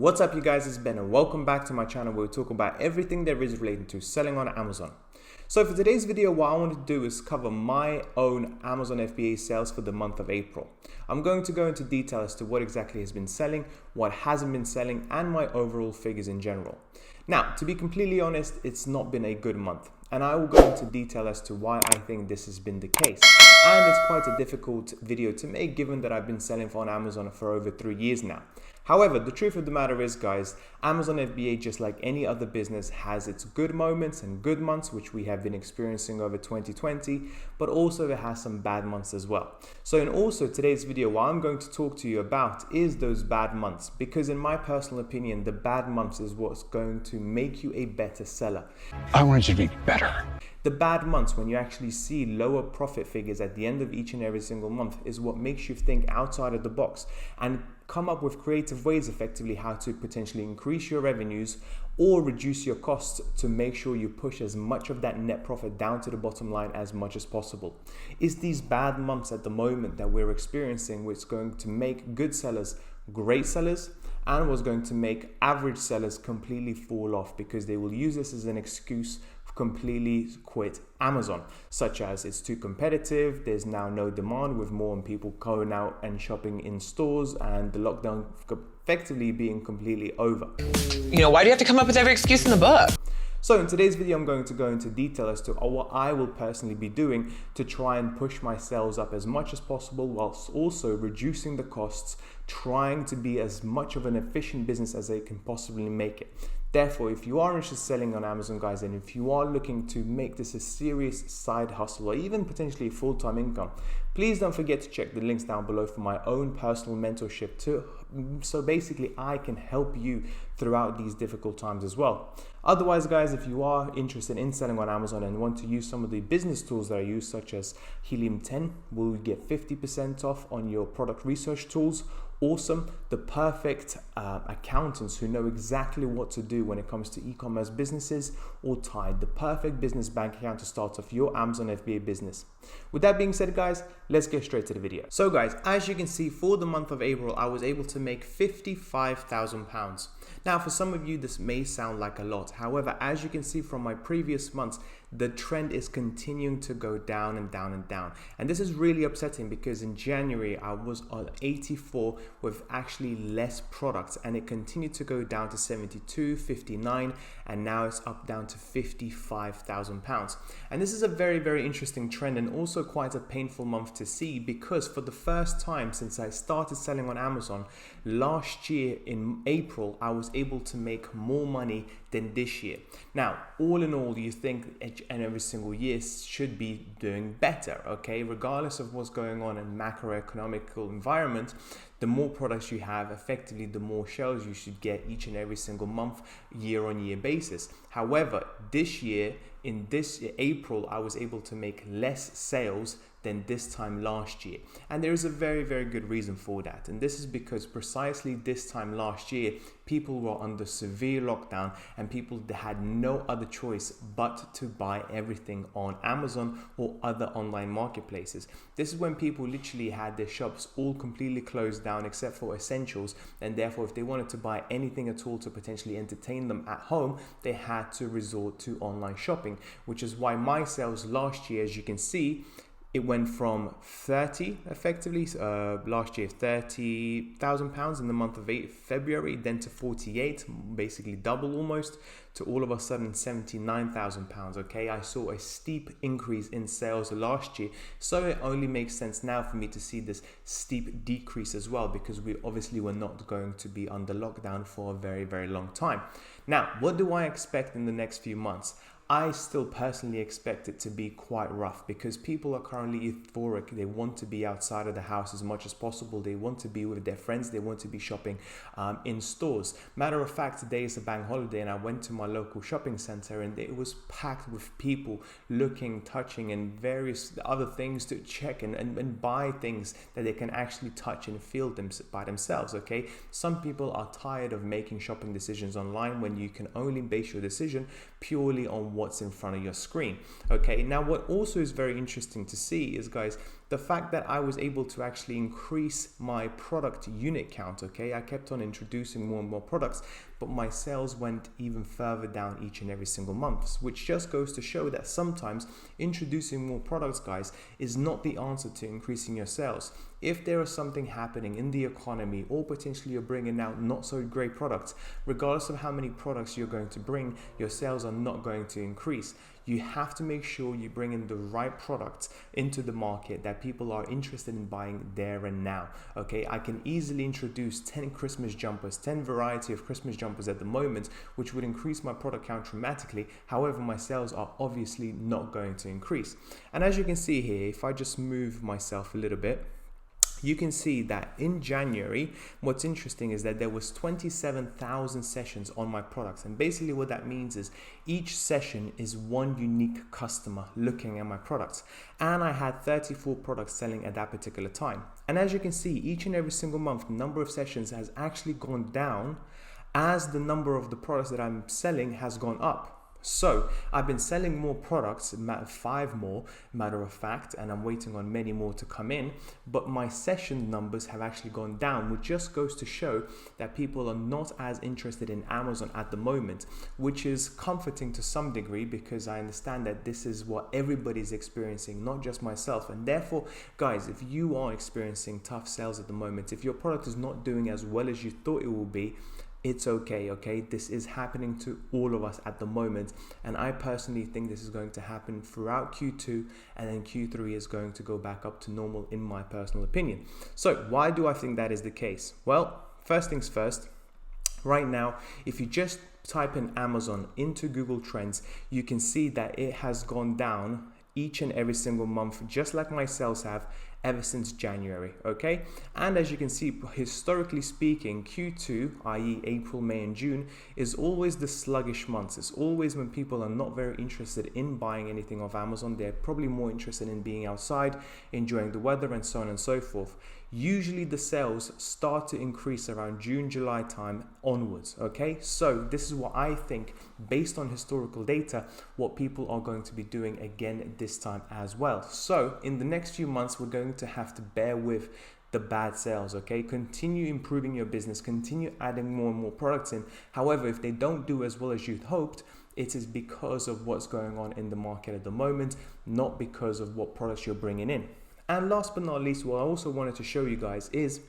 What's up you guys, it's Ben and welcome back to my channel where we talk about everything there is related to selling on Amazon. So for today's video, what I want to do is cover my own Amazon FBA sales for the month of April. I'm going to go into detail as to what exactly has been selling, what hasn't been selling, and my overall figures in general. Now, to be completely honest, it's not been a good month, and I will go into detail as to why I think this has been the case. And it's quite a difficult video to make given that I've been selling on Amazon for over 3 years now. However, the truth of the matter is, guys, Amazon FBA, just like any other business, has its good moments and good months, which we have been experiencing over 2020, but also it has some bad months as well. So in also today's video, what I'm going to talk to you about is those bad months, because in my personal opinion, the bad months is what's going to make you a better seller. I want you to be better. The bad months, when you actually see lower profit figures at the end of each and every single month, is what makes you think outside of the box and come up with creative ways effectively how to potentially increase your revenues or reduce your costs to make sure you push as much of that net profit down to the bottom line as much as possible. It's these bad months at the moment that we're experiencing which is going to make good sellers great sellers and was going to make average sellers completely fall off because they will use this as an excuse to completely quit Amazon, such as it's too competitive, there's now no demand with more people going out and shopping in stores and the lockdown effectively being completely over. Why do you have to come up with every excuse in the book? So in today's video, I'm going to go into detail as to what I will personally be doing to try and push my sales up as much as possible whilst also reducing the costs, trying to be as much of an efficient business as I can possibly make it. Therefore, if you are interested in selling on Amazon, guys, and if you are looking to make this a serious side hustle or even potentially a full-time income, please don't forget to check the links down below for my own personal mentorship too. So basically, I can help you throughout these difficult times as well. Otherwise, guys, if you are interested in selling on Amazon and want to use some of the business tools that I use, such as Helium 10, will get 50% off on your product research tools. Awesome, the perfect accountants who know exactly what to do when it comes to e-commerce businesses, or Tide, the perfect business bank account to start off your Amazon FBA business. With that being said, guys, let's get straight to the video. So guys, as you can see, for the month of April, I was able to make £55,000. Now, for some of you, this may sound like a lot. However, as you can see from my previous months, the trend is continuing to go down and down and down. And this is really upsetting because in January, I was on 84 with actually less products, and it continued to go down to 72, 59, and now it's up down to £55,000. And this is a very, very interesting trend and also quite a painful month to see, because for the first time since I started selling on Amazon last year in April, I was able to make more money than this year. Now, all in all, you think each and every single year should be doing better, okay? Regardless of what's going on in macroeconomical environment, the more products you have, effectively, the more sales you should get each and every single month, year-on-year basis. However, this year, in this April, I was able to make less sales than this time last year. And there is a very, very good reason for that. And this is because precisely this time last year, people were under severe lockdown and people had no other choice but to buy everything on Amazon or other online marketplaces. This is when people literally had their shops all completely closed down except for essentials, and therefore if they wanted to buy anything at all to potentially entertain them at home, they had to resort to online shopping, which is why my sales last year, as you can see, it went from 30 effectively, last year £30,000 in the month of February, then to 48, basically double almost, to all of a sudden £79,000, okay? I saw a steep increase in sales last year, so it only makes sense now for me to see this steep decrease as well, because we obviously were not going to be under lockdown for a very, very long time. Now, what do I expect in the next few months? I still personally expect it to be quite rough because people are currently euphoric. They want to be outside of the house as much as possible. They want to be with their friends. They want to be shopping in stores. Matter of fact, today is a bank holiday and I went to my local shopping center and it was packed with people looking, touching and various other things to check and buy things that they can actually touch and feel by themselves, okay? Some people are tired of making shopping decisions online when you can only base your decision purely on what's in front of your screen. Okay, now what also is very interesting to see is, guys, the fact that I was able to actually increase my product unit count, okay? I kept on introducing more and more products, but my sales went even further down each and every single month, which just goes to show that sometimes introducing more products, guys, is not the answer to increasing your sales. If there is something happening in the economy, or potentially you're bringing out not so great products, regardless of how many products you're going to bring, your sales are not going to increase. You have to make sure you bring in the right products into the market that people are interested in buying there and now. Okay, I can easily introduce 10 Christmas jumpers, 10 variety of Christmas jumpers at the moment, which would increase my product count dramatically. However, my sales are obviously not going to increase. And as you can see here, if I just move myself a little bit, you can see that in January, what's interesting is that there was 27,000 sessions on my products. And basically what that means is each session is one unique customer looking at my products. And I had 34 products selling at that particular time. And as you can see, each and every single month, the number of sessions has actually gone down as the number of the products that I'm selling has gone up. So I've been selling more products, 5 more, matter of fact, and I'm waiting on many more to come in, but my session numbers have actually gone down, which just goes to show that people are not as interested in Amazon at the moment, which is comforting to some degree because I understand that this is what everybody's experiencing, not just myself. And therefore, guys, if you are experiencing tough sales at the moment, if your product is not doing as well as you thought it will be, it's okay, okay? This is happening to all of us at the moment. And I personally think this is going to happen throughout Q2, and then Q3 is going to go back up to normal in my personal opinion. So why do I think that is the case? Well, first things first, right now, if you just type in Amazon into Google Trends, you can see that it has gone down each and every single month, just like my sales have ever since January, okay? And as you can see, historically speaking, Q2, i.e. April, May and June, is always the sluggish months. It's always when people are not very interested in buying anything off Amazon. They're probably more interested in being outside, enjoying the weather and so on and so forth. Usually the sales start to increase around June, July time onwards, okay? So this is what I think, based on historical data, what people are going to be doing again this time as well. So in the next few months, we're going to have to bear with the bad sales, okay? Continue improving your business, continue adding more and more products in. However, if they don't do as well as you'd hoped, it is because of what's going on in the market at the moment, not because of what products you're bringing in. And last but not least, what I also wanted to show you guys is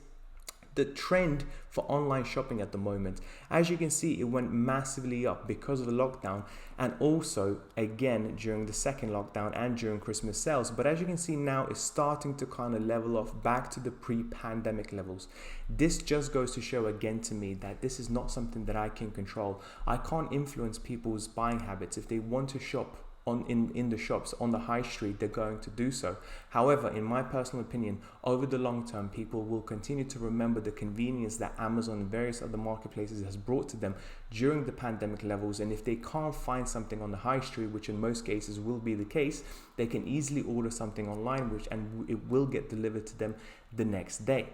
the trend for online shopping at the moment. As you can see, it went massively up because of the lockdown, and also again during the second lockdown and during Christmas sales. But as you can see now, it's starting to kind of level off back to the pre-pandemic levels. This just goes to show again to me that this is not something that I can control. I can't influence people's buying habits. If they want to shop in the shops on the high street, they're going to do so. However, in my personal opinion, over the long term, people will continue to remember the convenience that Amazon and various other marketplaces has brought to them during the pandemic levels. And if they can't find something on the high street, which in most cases will be the case, they can easily order something online, and it will get delivered to them the next day.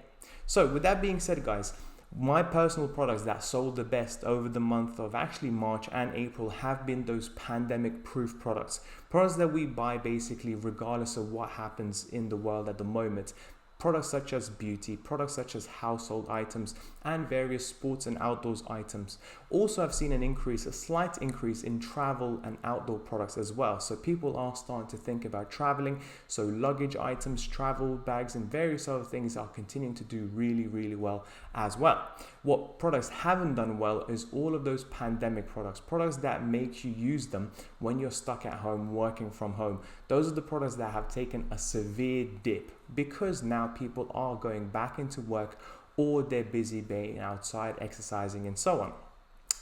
So with that being said, guys, my personal products that sold the best over the month of actually March and April have been those pandemic proof products that we buy basically regardless of what happens in the world at the moment. Products such as beauty, products such as household items, and various sports and outdoors items. Also, I've seen a slight increase in travel and outdoor products as well. So people are starting to think about traveling. So luggage items, travel bags, and various other things are continuing to do really, really well as well. What products haven't done well is all of those pandemic products that make you use them when you're stuck at home, working from home. Those are the products that have taken a severe dip because now people are going back into work or they're busy being outside, exercising and so on.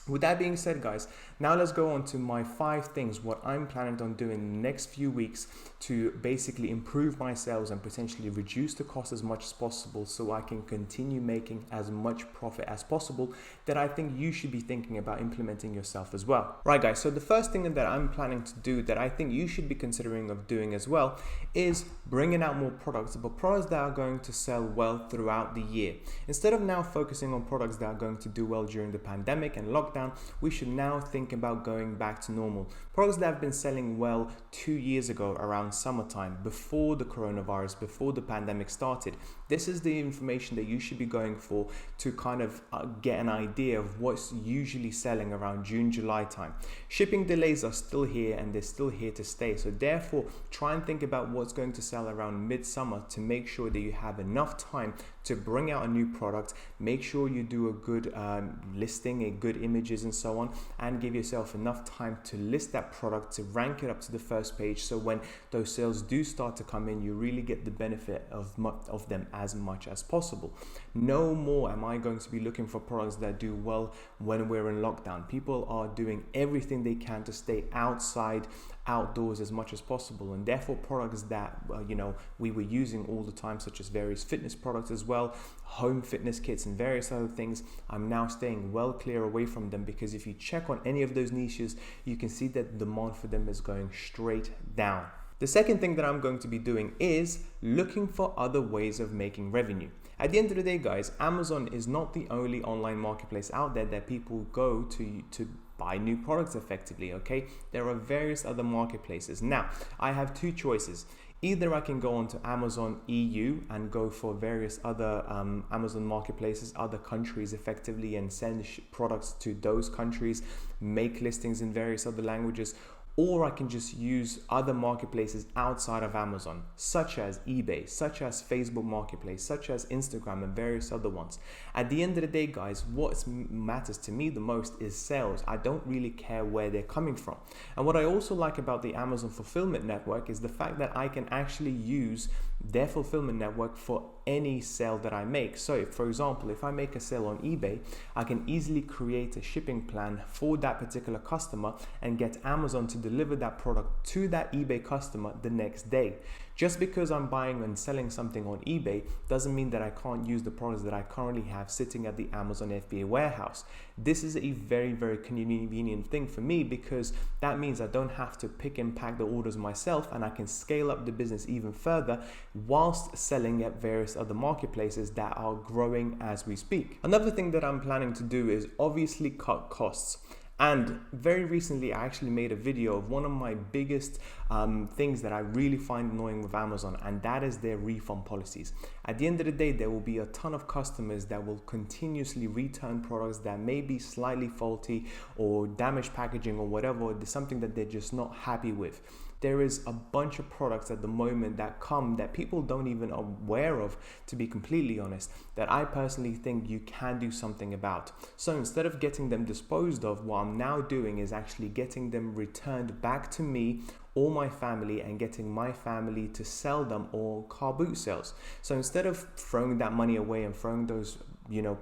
With that being said, guys, now let's go on to my 5 things, what I'm planning on doing in the next few weeks to basically improve my sales and potentially reduce the cost as much as possible so I can continue making as much profit as possible, that I think you should be thinking about implementing yourself as well. Right, guys, so the first thing that I'm planning to do that I think you should be considering of doing as well is bringing out more products, but products that are going to sell well throughout the year. Instead of now focusing on products that are going to do well during the pandemic and lockdown, lockdown, we should now think about going back to normal. Products that have been selling well 2 years ago around summertime, before the coronavirus, before the pandemic started. This is the information that you should be going for to kind of get an idea of what's usually selling around June, July time. Shipping delays are still here and they're still here to stay. So therefore, try and think about what's going to sell around midsummer to make sure that you have enough time to bring out a new product. Make sure you do a good listing, a good images and so on, and give yourself enough time to list that product, to rank it up to the first page. So when those sales do start to come in, you really get the benefit of them as much as possible. No more am I going to be looking for products that do well when we're in lockdown. People are doing everything they can to stay outdoors as much as possible, and therefore products that we were using all the time, such as various fitness products as well, home fitness kits and various other things, I'm now staying well clear away from them, because if you check on any of those niches, you can see that the demand for them is going straight down. The second thing that I'm going to be doing is looking for other ways of making revenue. At the end of the day, guys, Amazon is not the only online marketplace out there that people go to buy new products effectively, okay? There are various other marketplaces. Now, I have two choices. Either I can go onto Amazon EU and go for various other Amazon marketplaces, other countries effectively, and send products to those countries, make listings in various other languages, or I can just use other marketplaces outside of Amazon, such as eBay, such as Facebook Marketplace, such as Instagram and various other ones. At the end of the day, guys, what matters to me the most is sales. I don't really care where they're coming from. And what I also like about the Amazon Fulfillment Network is the fact that I can actually use their fulfillment network for any sale that I make. So for example, if I make a sale on eBay, I can easily create a shipping plan for that particular customer and get Amazon to deliver that product to that eBay customer the next day. Just because I'm buying and selling something on eBay doesn't mean that I can't use the products that I currently have sitting at the Amazon FBA warehouse. This is a very, very convenient thing for me, because that means I don't have to pick and pack the orders myself, and I can scale up the business even further whilst selling at various other marketplaces that are growing as we speak. Another thing that I'm planning to do is obviously cut costs. And very recently, I actually made a video of one of my biggest things that I really find annoying with Amazon, and that is their refund policies. At the end of the day, there will be a ton of customers that will continuously return products that may be slightly faulty or damaged packaging or whatever, or something that they're just not happy with. There is a bunch of products at the moment that come that people don't even aware of, to be completely honest, that I personally think you can do something about. So instead of getting them disposed of, what I'm now doing is actually getting them returned back to me or my family, and getting my family to sell them, or car boot sales. So instead of throwing that money away and throwing those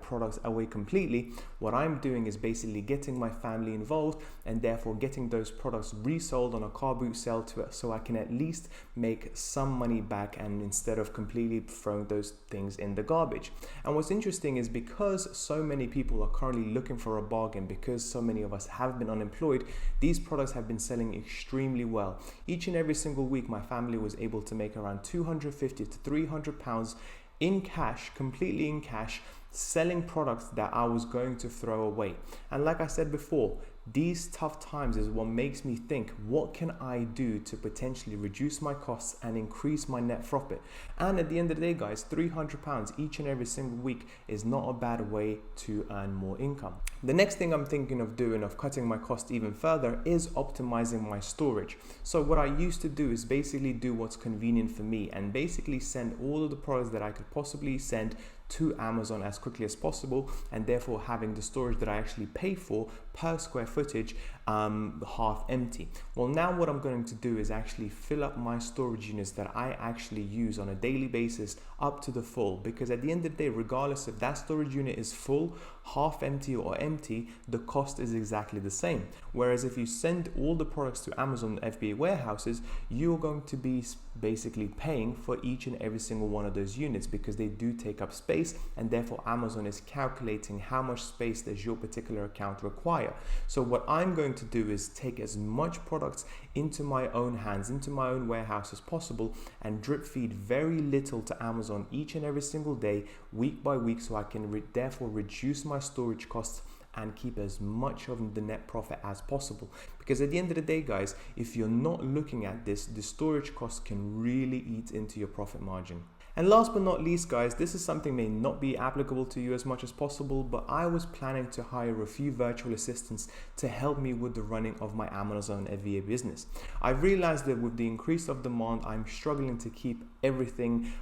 products away completely, what I'm doing is basically getting my family involved, and therefore getting those products resold on a car boot sale to it, so I can at least make some money back, and instead of completely throwing those things in the garbage. And what's interesting is, because so many people are currently looking for a bargain, because so many of us have been unemployed, these products have been selling extremely well. Each and every single week, my family was able to make around 250 to 300 pounds in cash, completely in cash, selling products that I was going to throw away. And like I said before, these tough times is what makes me think, what can I do to potentially reduce my costs and increase my net profit? And at the end of the day, guys, £300 each and every single week is not a bad way to earn more income. The next thing I'm thinking of doing, of cutting my cost even further, is optimizing my storage. So what I used to do is basically do what's convenient for me, and basically send all of the products that I could possibly send to Amazon as quickly as possible, and therefore having the storage that I actually pay for per square footage half empty. Well, now what I'm going to do is actually fill up my storage units that I actually use on a daily basis up to the full, because at the end of the day, regardless if that storage unit is full, half empty or empty, the cost is exactly the same. Whereas if you send all the products to Amazon FBA warehouses, you're going to be basically paying for each and every single one of those units, because they do take up space, and therefore Amazon is calculating how much space does your particular account require. So what I'm going to do is take as much products into my own hands, into my own warehouse as possible, and drip feed very little to Amazon each and every single day, week by week, so I can therefore reduce my storage costs and keep as much of the net profit as possible. Because at the end of the day, guys, if you're not looking at this, the storage cost can really eat into your profit margin. And last but not least, guys, this is something may not be applicable to you as much as possible, but I was planning to hire a few virtual assistants to help me with the running of my Amazon FBA business. I've realized that with the increase of demand, I'm struggling to keep everything,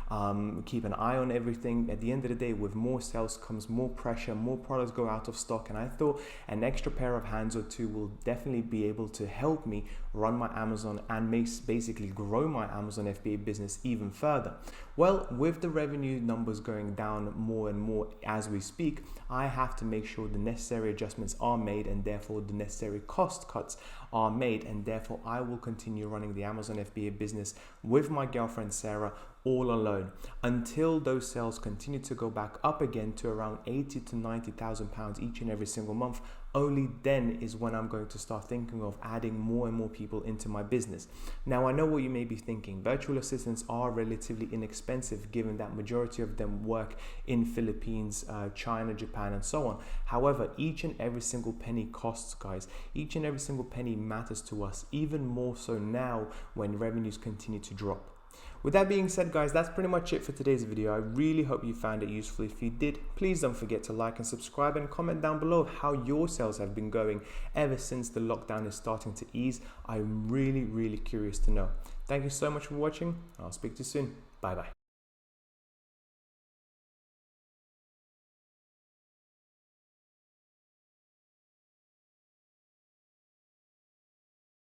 keep an eye on everything. At the end of the day, with more sales comes more pressure, more products go out of stock, and I thought an extra pair of hands or two will definitely be able to help me run my Amazon and basically grow my Amazon FBA business even further. Well, with the revenue numbers going down more and more as we speak, I have to make sure the necessary adjustments are made, and therefore the necessary cost cuts are made, and therefore I will continue running the Amazon FBA business with my girlfriend Sarah all alone until those sales continue to go back up again to around 80 to 90,000 pounds each and every single month. Only then is when I'm going to start thinking of adding more and more people into my business. Now, I know what you may be thinking. Virtual assistants are relatively inexpensive, given that majority of them work in Philippines, China, Japan, and so on. However, each and every single penny costs, guys. Each and every single penny matters to us, even more so now when revenues continue to drop. With that being said, guys, that's pretty much it for today's video. I really hope you found it useful. If you did, please don't forget to like and subscribe, and comment down below how your sales have been going ever since the lockdown is starting to ease. I'm really curious to know. Thank you so much for watching. I'll speak to you soon. Bye bye.